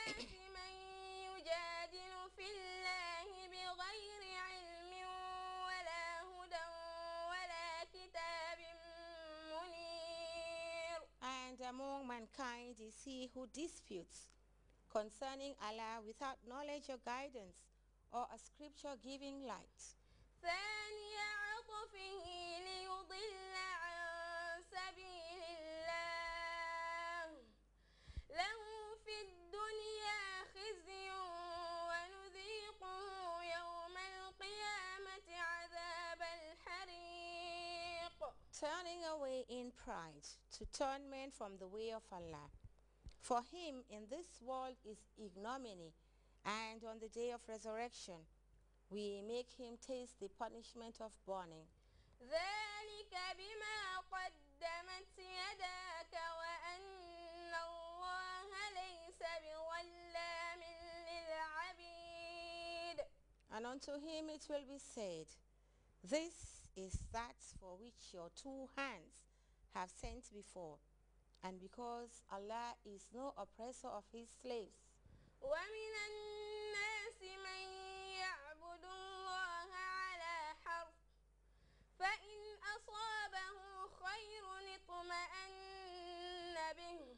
الناس من يجادل في الله بغير علم ولا هدى ولا كتاب منير. And among mankind is he who disputes concerning Allah without knowledge or guidance or a scripture giving light. ثاني عطفه ليضل عن سبيل الله له في الدنيا خزي ونذيقه يوم القيامة عذاب الحريق. Turning away in pride to turn men from the way of Allah. For him in this world is ignominy, and on the day of resurrection we make him taste the punishment of burning. ذلك بما قدمت يداك وأن الله ليس بظلام للعبيد. And unto him it will be said, this is that for which your two hands have sent before, and because Allah is no oppressor of his slaves. ومن الناس من يعبد الله على حرف فإن أصابه خير اطمأن به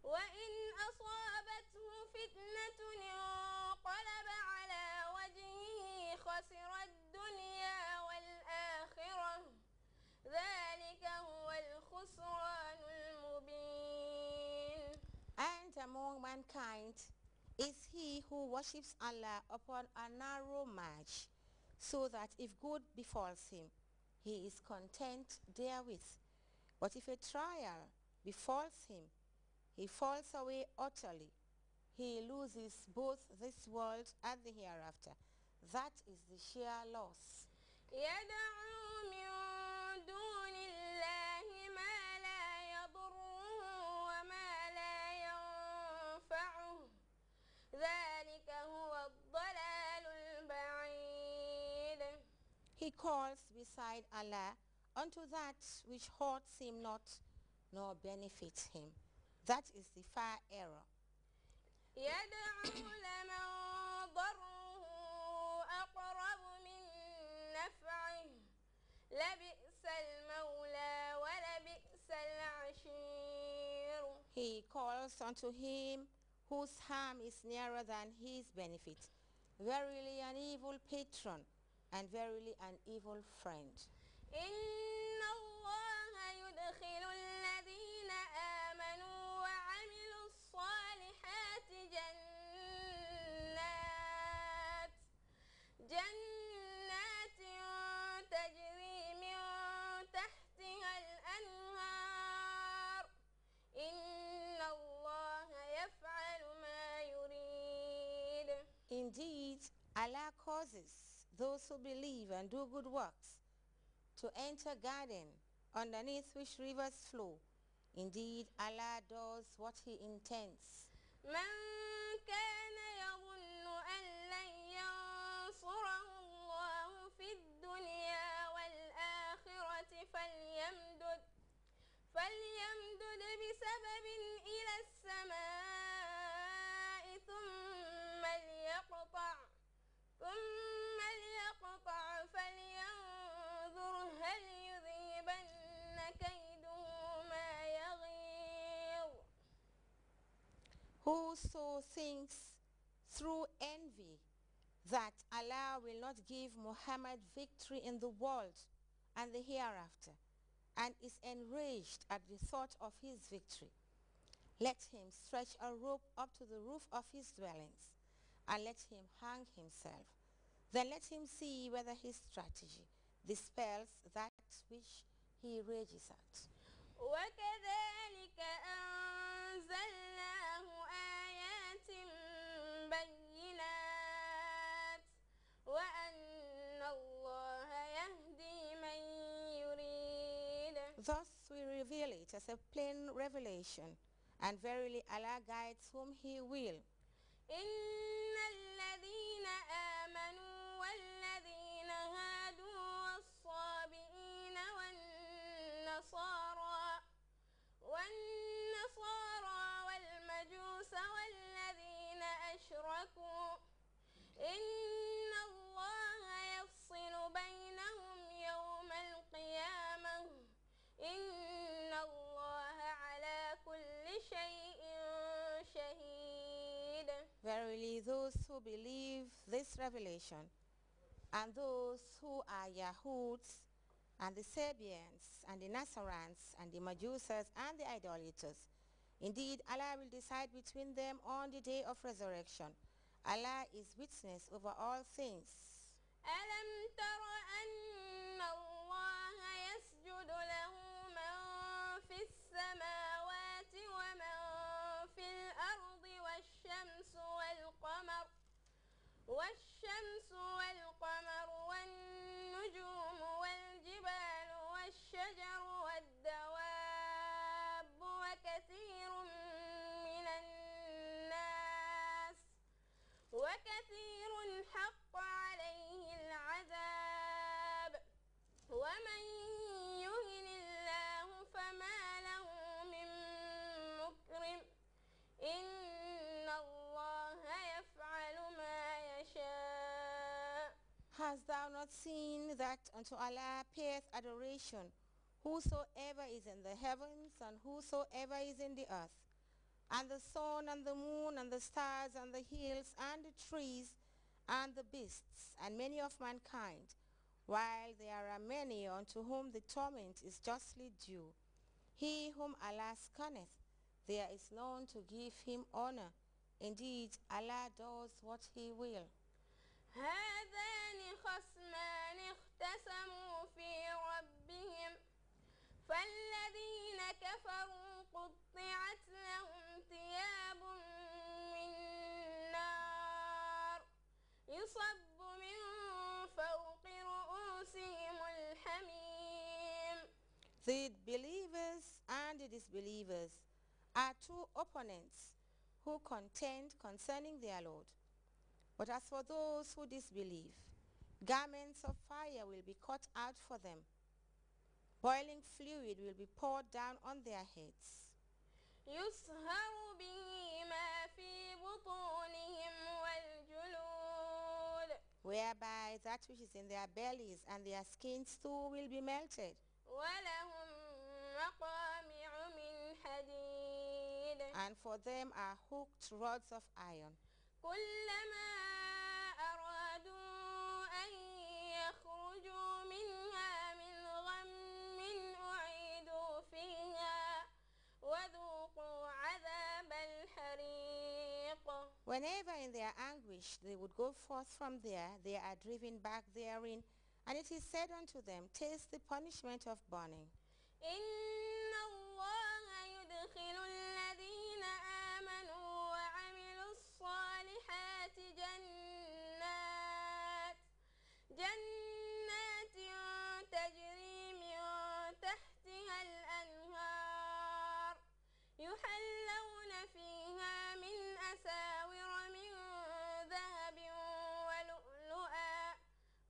وإن أصابته فتنة انقلب على وجهه خسر الدنيا والآخرة ذلك هو الخسران المبين. And among mankind is he who worships Allah upon a narrow march, so that if good befalls him, he is content therewith. But if a trial befalls him, he falls away utterly. He loses both this world and the hereafter. That is the sheer loss. يدعو من دون الله ما لا يضره وما لا ينفعه ذلك هو الضلال البعيد. He calls beside Allah unto that which hurts him not, nor benefits him. That is the far error. يدعو لمن ضره أقرب من نفعه لبئس المولى ولبئس العشير. He calls unto him whose harm is nearer than his benefit. Verily an evil patron, and verily an evil friend. إن الله يدخل الذين آمنوا وعملوا الصالحات جنات تجري من تحتها الأنهار إن الله يفعل ما يريد. Indeed, Allah causes those who believe and do good works to enter garden underneath which rivers flow. Indeed, Allah does what he intends. من كان يظن أن لن ينصره الله في الدنيا والآخرة فليمدد بسبب إلى السماء ثم ليقطع فلينظر هل يذهبن كيده ما يغيظ. Whoso thinks through envy that Allah will not give Muhammad victory in the world and the hereafter, and is enraged at the thought of his victory, let him stretch a rope up to the roof of his dwellings, and let him hang himself. Then let him see whether his strategy dispels that which he rages at. وكذلك أنزلناه آيات بينات وأن الله يهدي من يريد. Thus we reveal it as a plain revelation, and verily Allah guides whom he will. إن الذين آمنوا والذين هادوا والصابئين والنصارى والمجوس والذين أشركوا إن الله يفصل بينهم يوم القيامة إن الله على كل شيء شهيد. Verily, those who believe this revelation and those who are Yahuds and the Sabians and the Nazarenes and the Majusas and the idolaters, indeed, Allah will decide between them on the day of resurrection. Allah is witness over all things. ألم تر أن الله يسجد له من في السماوات ومن في الأرض والشمس والقمر والنجوم والجبال والشجر والدواب وكثير حق عليه العذاب ومن يهن الله فما له من مكرم إن الله يفعل ما يشاء. Hast thou not seen that unto Allah payeth adoration, whosoever is in the heavens and whosoever is in the earth, and the sun and the moon and the stars and the hills and the trees and the beasts and many of mankind, while there are many unto whom the torment is justly due. He whom Allah scorneth, there is none to give him honor. Indeed, Allah does what he will. هذان خصمان اختصموا في ربهم فالذين كفروا قطعت لهم ثياب من نار يصب من فوق رؤوسهم الحميم. The believers and the disbelievers are two opponents who contend concerning their Lord. But as for those who disbelieve, garments of fire will be cut out for them. Boiling fluid will be poured down on their heads, يصهر به ما في بطونهم والجلود whereby that which is in their bellies and their skins too will be melted. ولهم مقامع من حديد And for them are hooked rods of iron. كلما أرادوا أن يخرجوا منها من غم أعيدوا فيها وذوقوا عذاب الحريق. Whenever in their anguish they would go forth from there, they are driven back therein, and it is said unto them, taste the punishment of burning. إن الله يدخل الذين آمنوا وعملوا الصالحات جنات تجري من تحتها الأنهار يحلون فيها من أساور من ذهب ولؤلؤا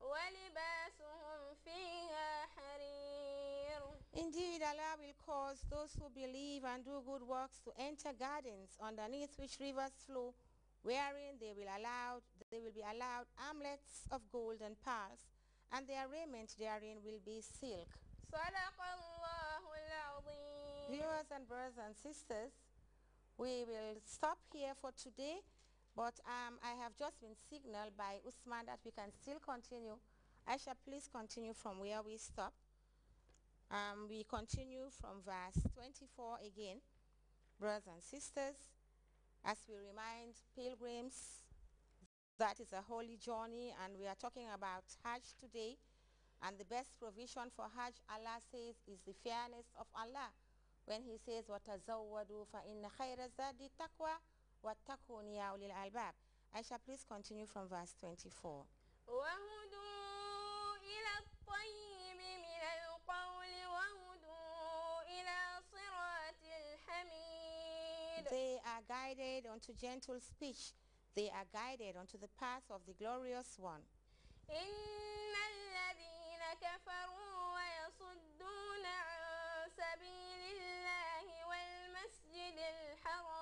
ولباسهم فيها حرير. Indeed, Allah will cause those who believe and do good works to enter gardens underneath which rivers flow, wherein they will be allowed armlets of gold and pearls, and their raiment therein will be silk. صدق الله العظيم. Viewers and brothers and sisters, we will stop here for today, but I have just been signaled by Usman that we can still continue. Aisha, please continue from where we stopped. We continue from verse 24 again. Brothers and sisters, as we remind pilgrims that is a holy journey, and we are talking about Hajj today, and the best provision for Hajj, Allah says, is the fairness of Allah when he says, وَتَزَوَّدُوا فَإِنَّ خَيْرَ الزَّادِ التَّقْوَى وَاتَّقُونِ يَا أُولِي الْأَلْبَابِ. Aisha, please continue from verse 24. وهدوا إلى الطيب من القول وهدوا إلى صراط الحميد. They are guided unto gentle speech. They are guided unto the path of the glorious one. إن الذين كفروا ويصدون عن سبيل الله والمسجد الحرام